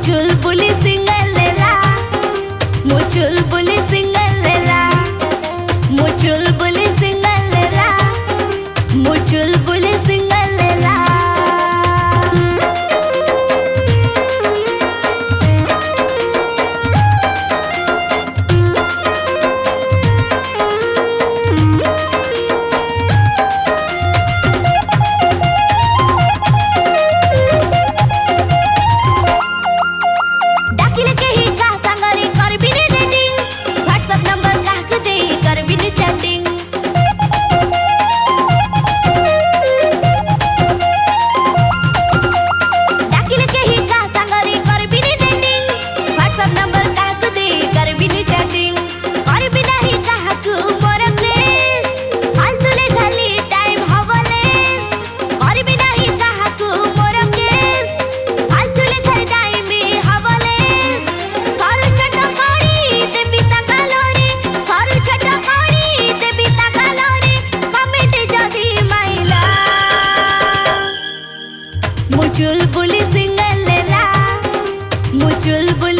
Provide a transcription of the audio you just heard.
चुलबुली single लेला, मु चुलबुली single लेला, मु चुलबुली सिंगल लेला, मु चुलबुली सिंगल लेला। डाकिले के ही का संगरी करबी नी डेटिंग, व्हाट्सएप नंबर काक दे करबी नी चैटिंग। डाकिले के ही का संगरी करबी नी डेटिंग, व्हाट्सएप नंबर काक दे करबी नी चैटिंग। करबी नाही काहकु मोर प्लेस, फालतूले खाली टाइम हवलेस। करबी नाही काहकु मोर केस, फालतूले खाली टाइम हवलेस। सरू छोट करी देबी ताकालोरी, सरू छोट करी देबी ताकालोरी, कमेंट जदी माइला। मु चुलबुली सिंगल लेला, मु चुलबुली